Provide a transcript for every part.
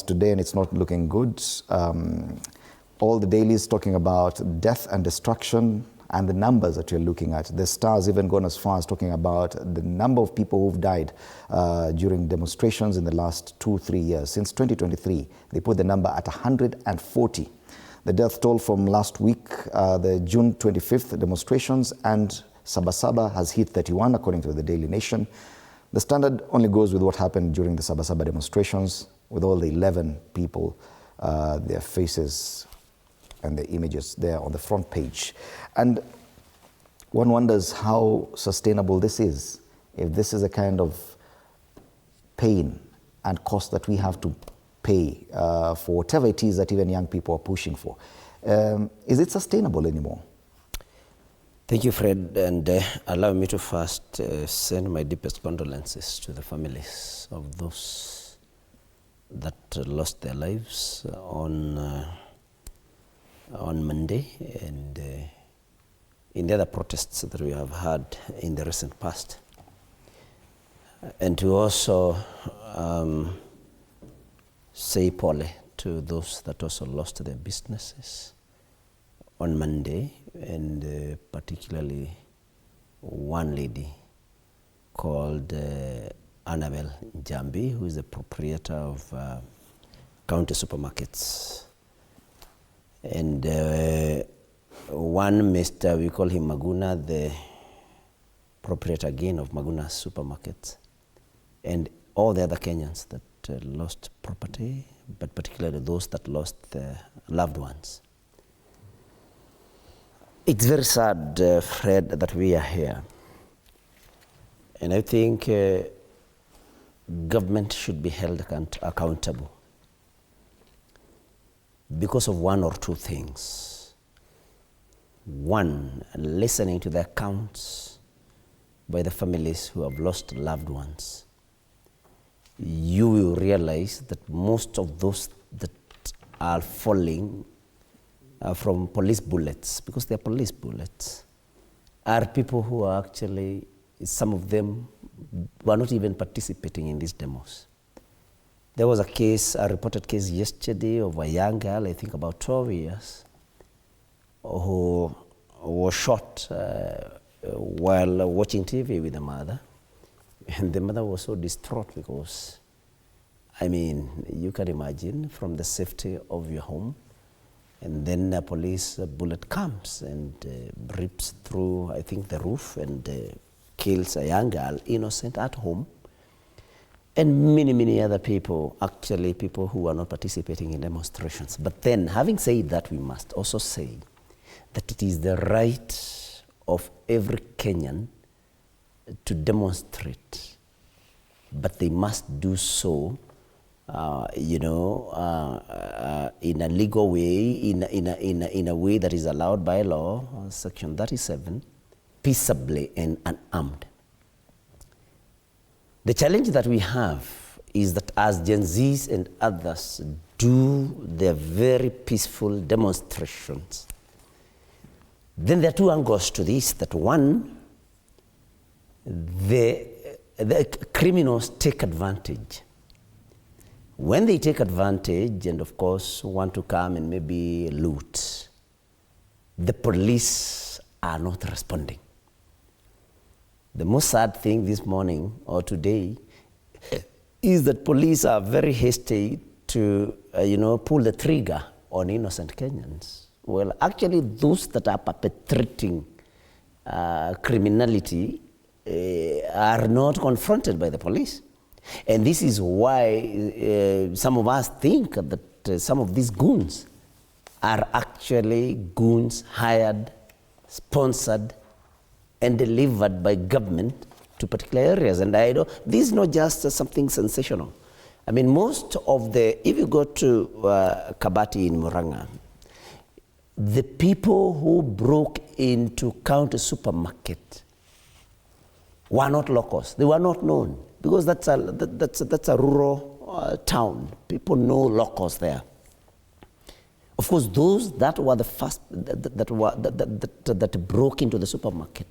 today, and it's not looking good. All the dailies talking about death and destruction, and the numbers that you're looking at. The Star's even gone as far as talking about the number of people who've died during demonstrations in the last 2-3 years. Since 2023, they put the number at 140. The death toll from last week, the June 25th demonstrations, and Sabasaba has hit 31, according to the Daily Nation. The Standard only goes with what happened during the Sabasaba demonstrations, with all the 11 people, their faces and the images there on the front page. And one wonders how sustainable this is, if this is a kind of pain and cost that we have to pay for whatever it is that even young people are pushing for. Is it sustainable anymore? Thank you, Fred, and allow me to first send my deepest condolences to the families of those that lost their lives on Monday and in the other protests that we have had in the recent past. And to also say pole to those that also lost their businesses on Monday, and particularly one lady called Annabel Jambi, who is the proprietor of County Supermarkets. And one Mr., we call him Maguna, the proprietor again of Maguna Supermarkets, and all the other Kenyans that lost property, but particularly those that lost their loved ones. It's very sad, Fred, that we are here. And I think government should be held accountable because of one or two things. One, listening to the accounts by the families who have lost loved ones, you will realize that most of those that are falling from police bullets, because they are police bullets, are people who are actually, some of them were not even participating in these demos. There was a case, a reported case yesterday of a young girl, I think about 12 years, who was shot while watching TV with the mother. And the mother was so distraught because, I mean, you can imagine, from the safety of your home, and then a police bullet comes and rips through, I think, the roof and kills a young girl, innocent, at home. And many, many other people, actually people who are not participating in demonstrations. But then, having said that, we must also say that it is the right of every Kenyan to demonstrate, but they must do so, in a legal way, in a way that is allowed by law, Section 37, peaceably and unarmed. The challenge that we have is that as Gen Zs and others do their very peaceful demonstrations, then there are two angles to this. That one, the criminals take advantage. When they take advantage and, of course, want to come and maybe loot, the police are not responding. The most sad thing this morning or today is that police are very hasty to, pull the trigger on innocent Kenyans. Well, actually, those that are perpetrating criminality are not confronted by the police. And this is why some of us think that some of these goons are actually goons hired, sponsored, and delivered by government to particular areas. And I know this is not just something sensational. I mean, most of if you go to Kabati in Murang'a, the people who broke into County Supermarket were not locals. They were not known, because that's a rural town. People know locals there. Of course, those that were the first that broke into the supermarket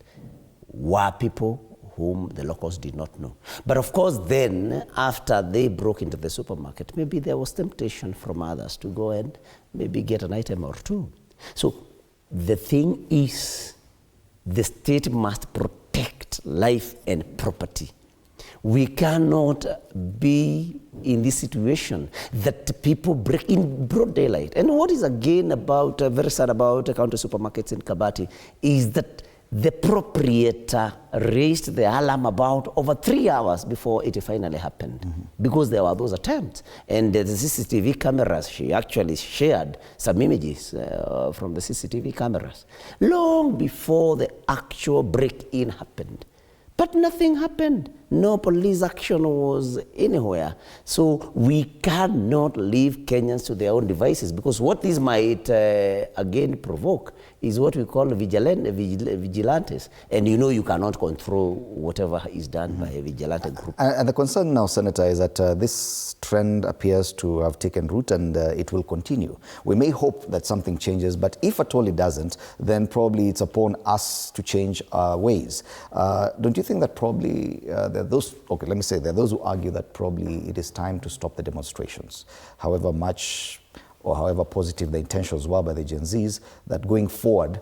were people whom the locals did not know. But of course, then, after they broke into the supermarket, maybe there was temptation from others to go and maybe get an item or two. So the thing is, the state must protect life and property. We cannot be in this situation that people break in broad daylight. And what is again about, very sad about county supermarkets in Kabati is that the proprietor raised the alarm about over 3 hours before it finally happened, because there were those attempts. And the CCTV cameras, she actually shared some images from the CCTV cameras long before the actual break-in happened. But nothing happened. No police action was anywhere. So we cannot leave Kenyans to their own devices, because what this might again provoke is what we call vigilantes. And you know you cannot control whatever is done by a vigilante group. And the concern now, Senator, is that this trend appears to have taken root, and it will continue. We may hope that something changes, but if at all it doesn't, then probably it's upon us to change our ways. Don't you think that probably there are those, okay, let me say, there are those who argue that probably it is time to stop the demonstrations, however much or however positive the intentions were by the Gen Zs, that going forward